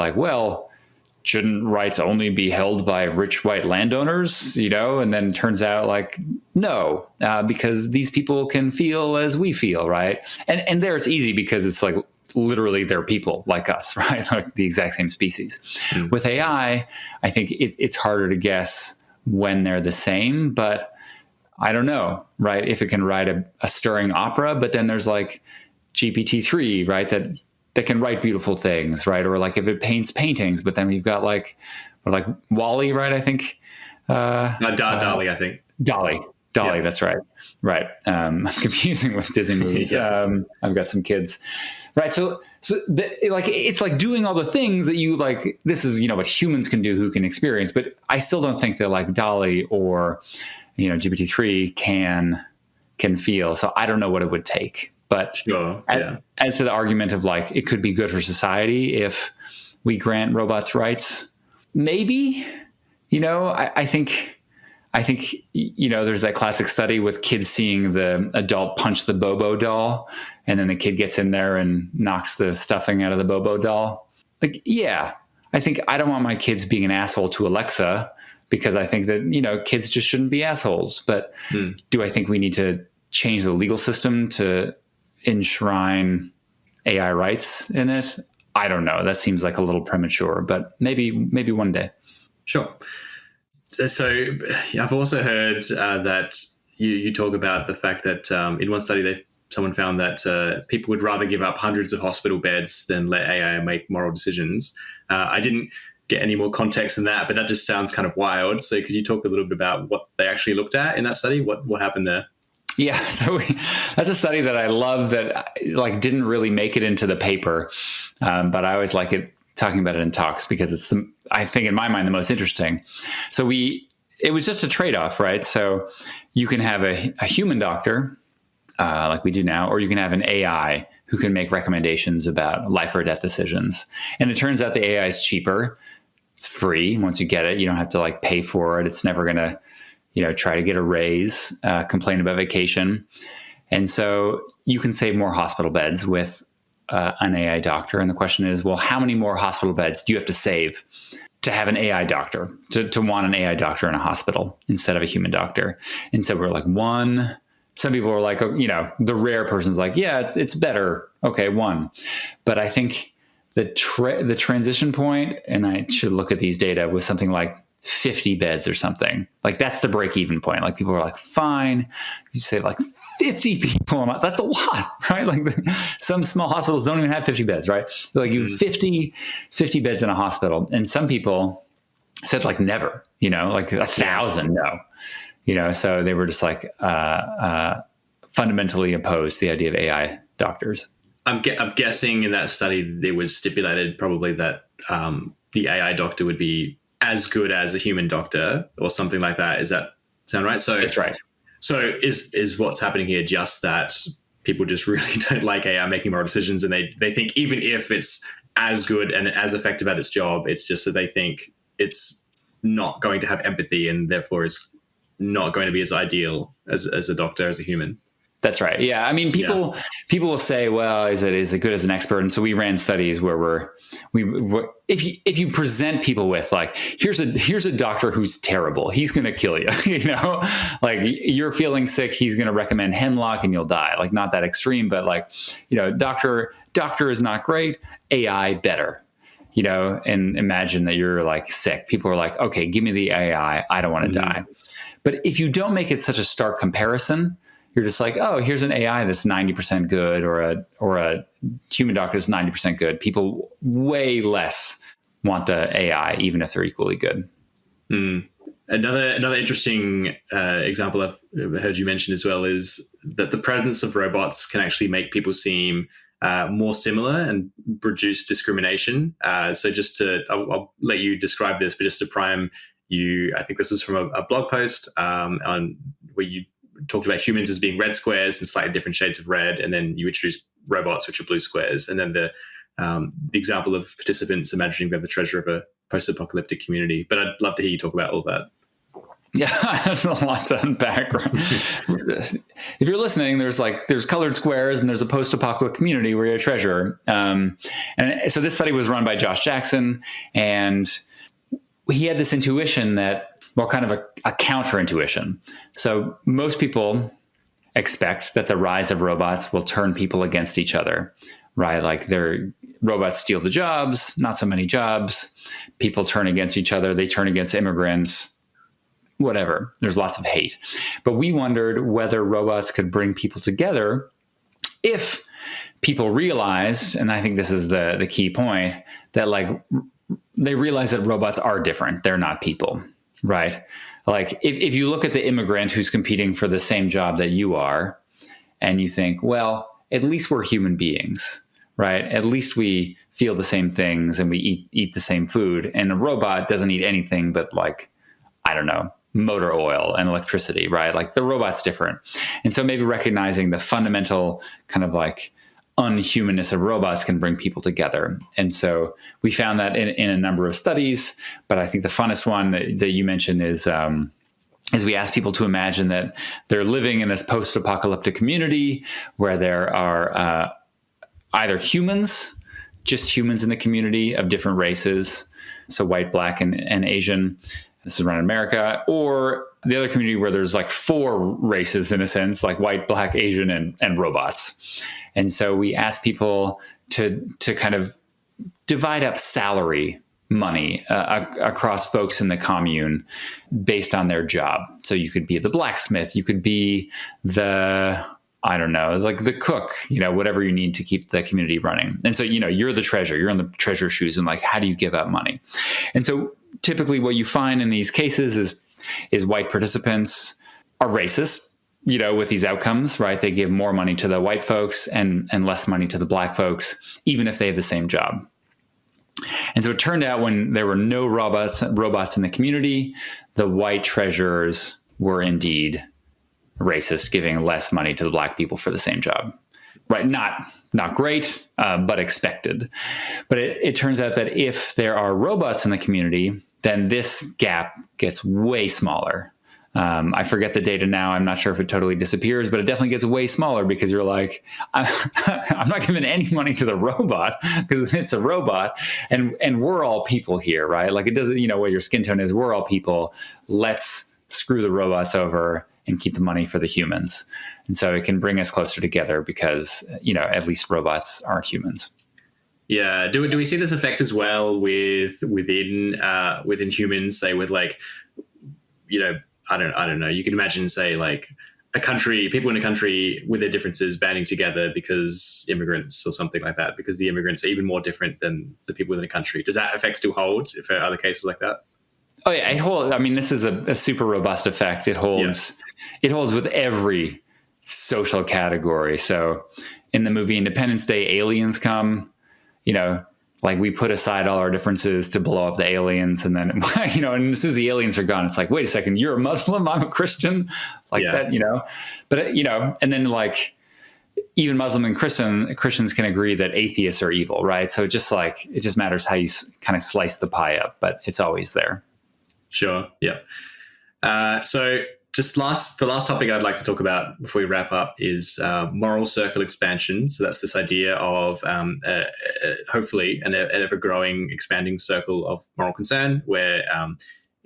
B: shouldn't rights only be held by rich white landowners, and then it turns out like, no, because these people can feel as we feel, right? And there it's easy because it's like literally they're people like us, right? Like the exact same species. With AI, I think it's harder to guess when they're the same, but I don't know, right? If it can write a stirring opera, but then there's like GPT-3, right? That can write beautiful things, right? Or like if it paints paintings, but then we've got like Wall-E, right? I think.
C: DALL-E, I think.
B: DALL-E, yeah. That's right. Right. I'm confusing with Disney movies. I've got some kids. Right. So it's like doing all the things that you like, this is, what humans can do who can experience, but I still don't think that like DALL-E or, GPT-3 can feel. So I don't know what it would take. But
C: sure,
B: as to the argument of like, it could be good for society if we grant robots rights, maybe, I think, there's that classic study with kids seeing the adult punch the Bobo doll, and then the kid gets in there and knocks the stuffing out of the Bobo doll. Like, yeah, I think I don't want my kids being an asshole to Alexa because I think that, kids just shouldn't be assholes. But do I think we need to change the legal system to enshrine AI rights in it? I don't know. That seems like a little premature, but maybe one day.
C: Sure. So I've also heard that you talk about the fact that in one study, someone found that people would rather give up hundreds of hospital beds than let AI make moral decisions. I didn't get any more context than that, but that just sounds kind of wild. So could you talk a little bit about what they actually looked at in that study? What happened there?
B: Yeah, so that's a study that I love that like didn't really make it into the paper, but I always like it talking about it in talks because it's I think in my mind the most interesting. So it was just a trade-off, right? So you can have a human doctor like we do now, or you can have an AI who can make recommendations about life or death decisions. And it turns out the AI is cheaper. It's free. Once you get it, you don't have to like pay for it. It's never going to try to get a raise, complain about vacation. And so you can save more hospital beds with an AI doctor. And the question is, well, how many more hospital beds do you have to save to have an AI doctor, to want an AI doctor in a hospital instead of a human doctor? And so we're like, one. Some people were like, the rare person's like, yeah, it's better. Okay, one. But I think the transition point, and I should look at these data, was something like 50 beds or something. Like that's the break-even point. Like people are like, fine, you say like 50 people, that's a lot, right? Like some small hospitals don't even have 50 beds, right? Like you have 50 beds in a hospital. And some people said like never, like 1,000, no. So they were just like fundamentally opposed to the idea of AI doctors.
C: I'm guessing in that study, it was stipulated probably that the AI doctor would be as good as a human doctor or something like that. Does that sound right? So
B: that's right.
C: So is what's happening here just that people just really don't like AI making moral decisions, and they think even if it's as good and as effective at its job, it's just that they think it's not going to have empathy and therefore is not going to be as ideal as a doctor, as a human.
B: That's right. Yeah. I mean, people will say, well, is it good as an expert? And so we ran studies where if you present people with like, here's a doctor who's terrible, he's going to kill you, like you're feeling sick, he's going to recommend hemlock and you'll die. Like not that extreme, but like, doctor is not great, AI better, and imagine that you're like sick. People are like, okay, give me the AI. I don't want to die. But if you don't make it such a stark comparison, you're just like, oh, here's an AI that's 90% good, or a human doctor that's 90% good. People way less want the AI, even if they're equally good.
C: Another interesting example I've heard you mention as well is that the presence of robots can actually make people seem more similar and reduce discrimination. So I'll let you describe this, but just to prime you, I think this was from a blog post on where you talked about humans as being red squares and slightly different shades of red, and then you introduced robots, which are blue squares, and then the example of participants imagining they're the treasure of a post-apocalyptic community. But I'd love to hear you talk about all that.
B: Yeah, that's a lot to unpack. If you're listening, there's colored squares and there's a post-apocalyptic community where you're a treasure. And so this study was run by Josh Jackson, and he had this intuition that, well, kind of a counterintuition. So most people expect that the rise of robots will turn people against each other, right? Like robots steal the jobs, not so many jobs. People turn against each other. They turn against immigrants, whatever. There's lots of hate. But we wondered whether robots could bring people together if people realized, and I think this is the key point, that like they realize that robots are different. They're not people, right? Like if you look at the immigrant who's competing for the same job that you are, and you think, well, at least we're human beings, right? At least we feel the same things and we eat the same food. And a robot doesn't eat anything but like, I don't know, motor oil and electricity, right? Like the robot's different. And so maybe recognizing the fundamental kind of like unhumanness of robots can bring people together. And so we found that in a number of studies, but I think the funnest one that you mentioned is we asked people to imagine that they're living in this post-apocalyptic community where there are either just humans in the community of different races, so white, black, and Asian. This is around America, or the other community where there's like 4 races in a sense, like white, black, Asian, and robots. And so we asked people to kind of divide up salary money across folks in the commune based on their job. So you could be the blacksmith, you could be I don't know, like the cook, whatever you need to keep the community running. And so, you're the treasurer, you're in the treasurer's shoes, and like, how do you give out money? And so typically what you find in these cases is white participants are racist, with these outcomes, right? They give more money to the white folks and less money to the black folks, even if they have the same job. And so it turned out when there were no robots in the community, the white treasurers were indeed racist, giving less money to the black people for the same job, right? Not great, but expected. But it turns out that if there are robots in the community, then this gap gets way smaller. I forget the data now. I'm not sure if it totally disappears, but it definitely gets way smaller because you're like, I'm not giving any money to the robot because it's a robot, and we're all people here, right? Like it doesn't, what your skin tone is. We're all people. Let's screw the robots over and keep the money for the humans. And so it can bring us closer together because, at least robots aren't humans.
C: Yeah. Do we see this effect as well within humans, say with like, I don't know. You can imagine, say, like people in a country with their differences banding together because immigrants or something like that, because the immigrants are even more different than the people within a country. Does that effect still hold for other cases like that?
B: Oh yeah, this is a super robust effect. It holds with every social category. So in the movie Independence Day, aliens come, like we put aside all our differences to blow up the aliens. And then, and as soon as the aliens are gone, it's like, wait a second, you're a Muslim, I'm a Christian, that, but, and then like even Muslim and Christians can agree that atheists are evil, right? So it just matters how you kind of slice the pie up, but it's always there.
C: Sure. Yeah. So just the last topic I'd like to talk about before we wrap up is moral circle expansion. So that's this idea of hopefully an ever-growing, expanding circle of moral concern where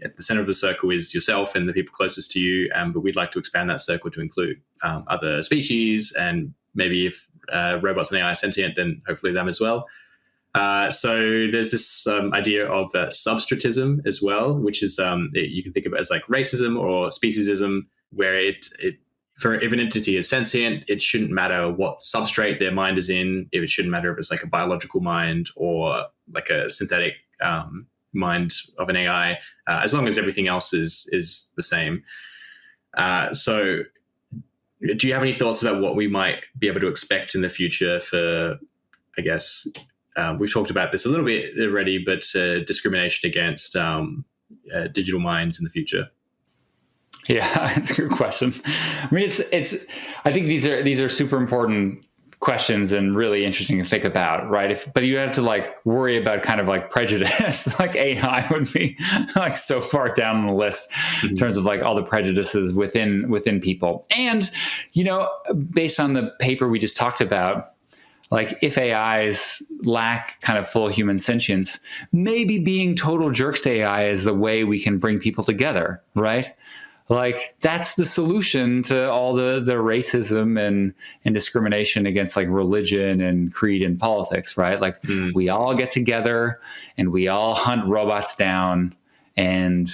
C: at the center of the circle is yourself and the people closest to you, but we'd like to expand that circle to include other species, and maybe if robots and AI are sentient, then hopefully them as well. So there's this idea of substratism as well, which is you can think of it as like racism or speciesism, where if an entity is sentient, it shouldn't matter what substrate their mind is in. It shouldn't matter if it's like a biological mind or like a synthetic mind of an AI, as long as everything else is the same. So do you have any thoughts about what we might be able to expect in the future for, I guess, we've talked about this a little bit already, but discrimination against digital minds in the future?
B: Yeah, that's a good question. I mean, I think these are super important questions and really interesting to think about, right? But you have to like worry about kind of like prejudice. Like AI would be like so far down on the list in terms of like all the prejudices within people. And, based on the paper we just talked about, like if AIs lack kind of full human sentience, maybe being total jerks to AI is the way we can bring people together, right? Like that's the solution to all the racism and discrimination against like religion and creed and politics, right? Like we all get together and we all hunt robots down and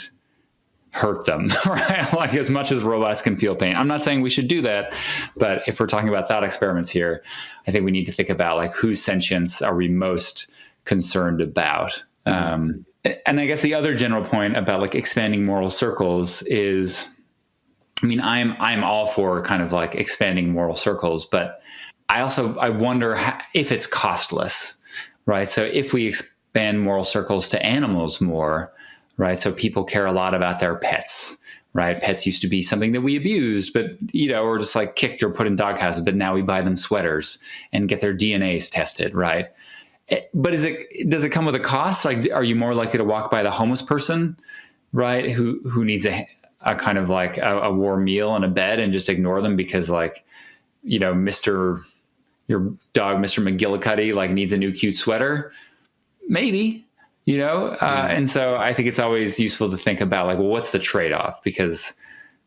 B: hurt them, right? Like as much as robots can feel pain. I'm not saying we should do that, but if we're talking about thought experiments here, I think we need to think about like whose sentience are we most concerned about? And I guess the other general point about like expanding moral circles is, I mean, I'm all for kind of like expanding moral circles, but I wonder if it's costless, right? So if we expand moral circles to animals more, right? So people care a lot about their pets, right? Pets used to be something that we abused, but, or just like kicked or put in doghouses, but now we buy them sweaters and get their DNAs tested, right? But does it come with a cost? Like, are you more likely to walk by the homeless person, right? Who needs a kind of like a warm meal and a bed and just ignore them because like, your dog, Mr. McGillicuddy, like needs a new cute sweater? Maybe, and so I think it's always useful to think about like, well, what's the trade-off? Because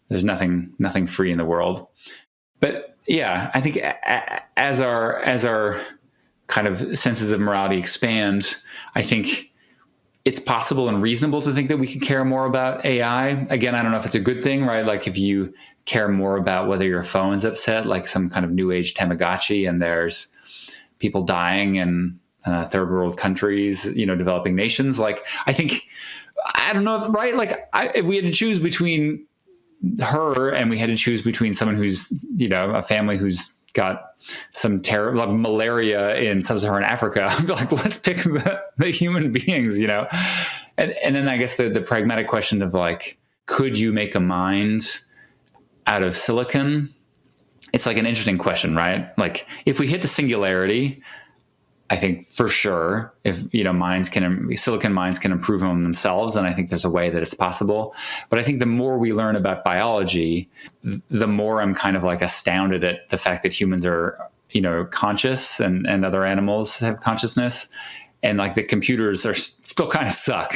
B: there's nothing free in the world. But yeah, I think as our kind of senses of morality expand, I think it's possible and reasonable to think that we could care more about AI. Again, I don't know if it's a good thing, right? Like if you care more about whether your phone's upset, like some kind of new age Tamagotchi, and there's people dying in third world countries, developing nations. Like, I don't know if, right? Like if we had to choose between her and we had to choose between someone who's, a family who's got some terrible like malaria in sub-Saharan Africa, I'd be like, let's pick the human beings, And then I guess the pragmatic question of like, could you make a mind out of silicon? It's like an interesting question, right? Like if we hit the singularity, I think for sure, if silicon minds can improve on themselves, and I think there's a way that it's possible. But I think the more we learn about biology, the more I'm kind of like astounded at the fact that humans are, conscious and other animals have consciousness. And like the computers are still kind of suck,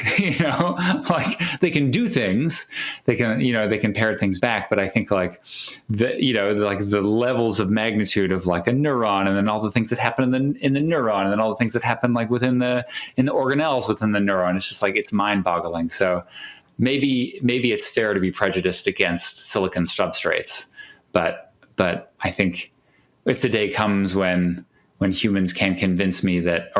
B: like they can do things, they can parrot things back. But I think like the levels of magnitude of like a neuron, and then all the things that happen in the neuron, and then all the things that happen like in the organelles within the neuron. It's just like, it's mind boggling. So maybe it's fair to be prejudiced against silicon substrates, but I think if the day comes when humans can convince me that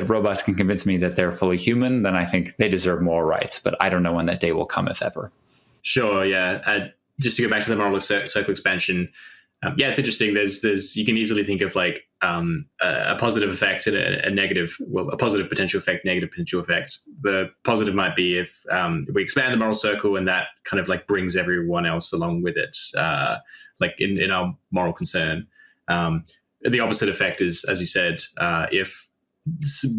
B: robots can convince me that they're fully human, then I think they deserve moral rights. But I don't know when that day will come, if ever.
C: Sure, yeah. Just to go back to the moral circle expansion, it's interesting. There's you can easily think of like a positive effect and a negative, a positive potential effect, negative potential effect. The positive might be if we expand the moral circle and that kind of like brings everyone else along with it, like in our moral concern. The opposite effect is, as you said, if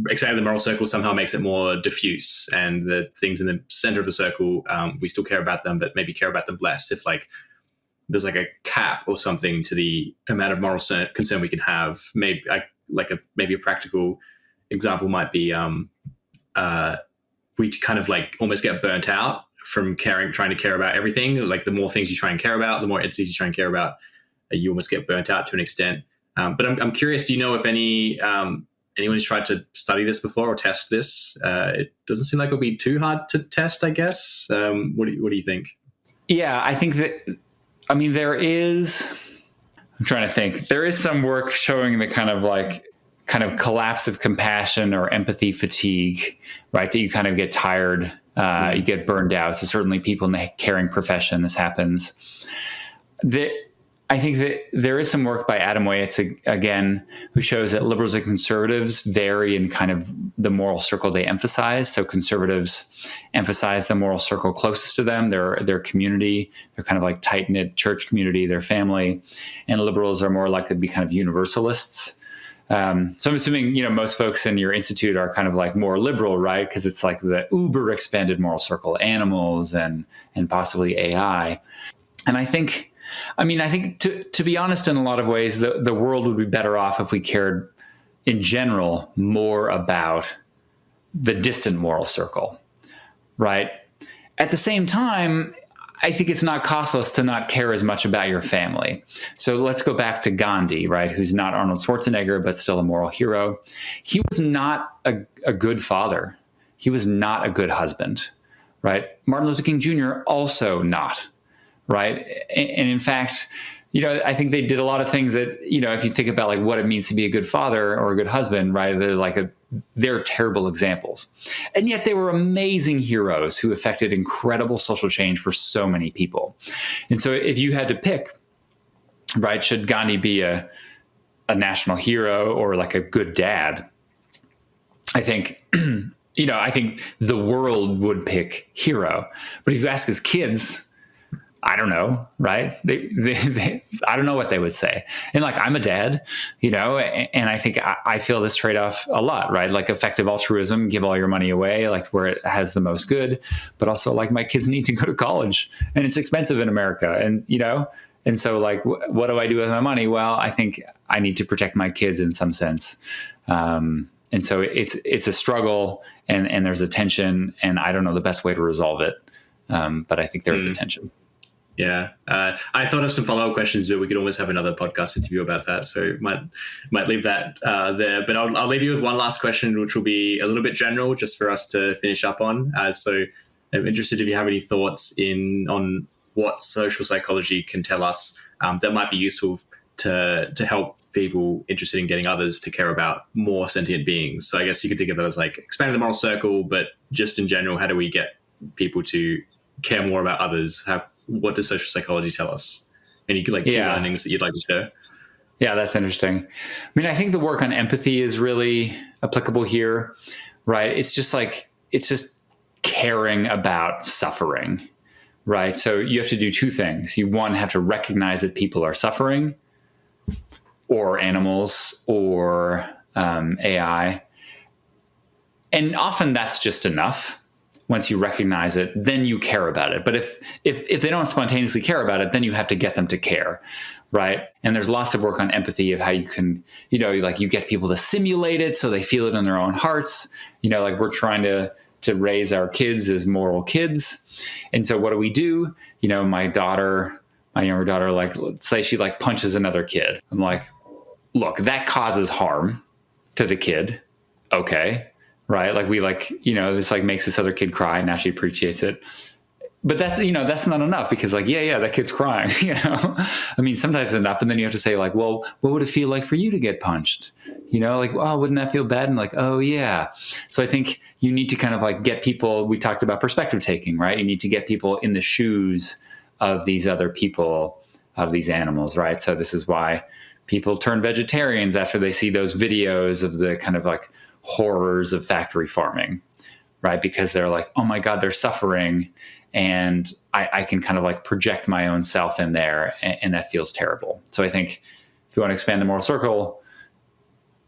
C: expanding the moral circle somehow makes it more diffuse, and the things in the center of the circle, we still care about them, but maybe care about them less. If like there's like a cap or something to the amount of moral concern we can have, maybe a practical example might be we kind of like almost get burnt out from trying to care about everything. Like the more things you try and care about, the more entities you try and care about, you almost get burnt out to an extent. But I'm curious, do you know if anyone's tried to study this before or test this? It doesn't seem like it'll be too hard to test, I guess. What do you think?
B: Yeah, I think that, there is some work showing the kind of collapse of compassion or empathy fatigue, right? That you kind of get tired, you get burned out. So certainly people in the caring profession, this happens. I think that there is some work by Adam Wayetz, again, who shows that liberals and conservatives vary in kind of the moral circle they emphasize. So conservatives emphasize the moral circle closest to them, their community, their kind of like tight-knit church community, their family, and liberals are more likely to be kind of universalists. So I'm assuming, most folks in your institute are kind of like more liberal, right? Because it's like the uber expanded moral circle, animals and possibly AI. And I think I mean, I think to be honest, in a lot of ways, the world would be better off if we cared in general more about the distant moral circle, right? At the same time, I think it's not costless to not care as much about your family. So let's go back to Gandhi, right? Who's not Arnold Schwarzenegger, but still a moral hero. He was not a good father. He was not a good husband, right? Martin Luther King Jr. also not, right? And in fact, I think they did a lot of things that, if you think about like what it means to be a good father or a good husband, right? They're terrible examples. And yet they were amazing heroes who effected incredible social change for so many people. And so if you had to pick, right, should Gandhi be a national hero or like a good dad? I think, I think the world would pick hero. But if you ask his kids, I don't know, right? I don't know what they would say. And like, I'm a dad, and I think I feel this trade-off a lot, right? Like effective altruism, give all your money away, like where it has the most good, but also like my kids need to go to college and it's expensive in America. And, and so like, what do I do with my money? Well, I think I need to protect my kids in some sense. And so it's a struggle and there's a tension and I don't know the best way to resolve it. But I think there's a tension.
C: Yeah. I thought of some follow-up questions, but we could almost have another podcast interview about that. So might leave that there. But I'll leave you with one last question, which will be a little bit general just for us to finish up on. So I'm interested if you have any thoughts on what social psychology can tell us that might be useful to help people interested in getting others to care about more sentient beings. So I guess you could think of it as like expanding the moral circle, but just in general, how do we get people to care more about others? What does social psychology tell us? Any key learnings that you'd like to share?
B: Yeah, that's interesting. I mean, I think the work on empathy is really applicable here, right? It's just caring about suffering, right? So you have to do two things. You, one, have to recognize that people are suffering, or animals, or AI. And often that's just enough. Once you recognize it, then you care about it. But if they don't spontaneously care about it, then you have to get them to care, right? And there's lots of work on empathy of how you can, you get people to simulate it so they feel it in their own hearts. Like we're trying to raise our kids as moral kids. And so what do we do? My younger daughter, like, let's say she like punches another kid. I'm like, look, that causes harm to the kid. Okay. Right. Like this like makes this other kid cry and now she appreciates it. But that's not enough because like, yeah, that kid's crying, I mean, sometimes it's enough. And then you have to say like, well, what would it feel like for you to get punched? Like, oh, wouldn't that feel bad? And like, oh yeah. So I think you need to kind of like get people, we talked about perspective taking, right? You need to get people in the shoes of these other people, of these animals, right? So this is why people turn vegetarians after they see those videos of the kind of like horrors of factory farming, right? Because they're like, oh my God, they're suffering. And I can kind of like project my own self in there. And that feels terrible. So I think if you want to expand the moral circle,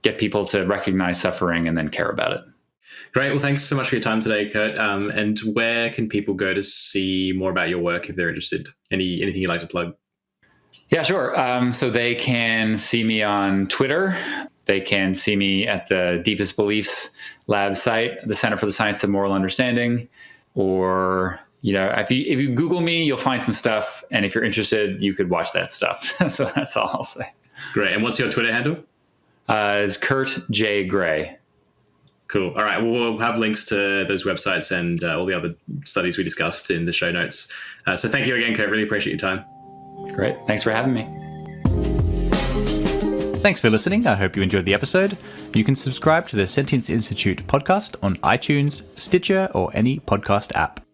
B: get people to recognize suffering and then care about it.
C: Great. Well, thanks so much for your time today, Kurt. And where can people go to see more about your work if they're interested? Anything you'd like to plug?
B: Yeah, sure. So they can see me on Twitter. They can see me at the Deepest Beliefs Lab site, the Center for the Science of Moral Understanding. Or, if you Google me, you'll find some stuff. And if you're interested, you could watch that stuff. So that's all I'll say.
C: Great. And what's your Twitter handle?
B: It's Kurt J. Gray.
C: Cool. All right. Well, we'll have links to those websites and all the other studies we discussed in the show notes. So thank you again, Kurt. Really appreciate your time.
B: Great. Thanks for having me.
A: Thanks for listening. I hope you enjoyed the episode. You can subscribe to the Sentience Institute podcast on iTunes, Stitcher, or any podcast app.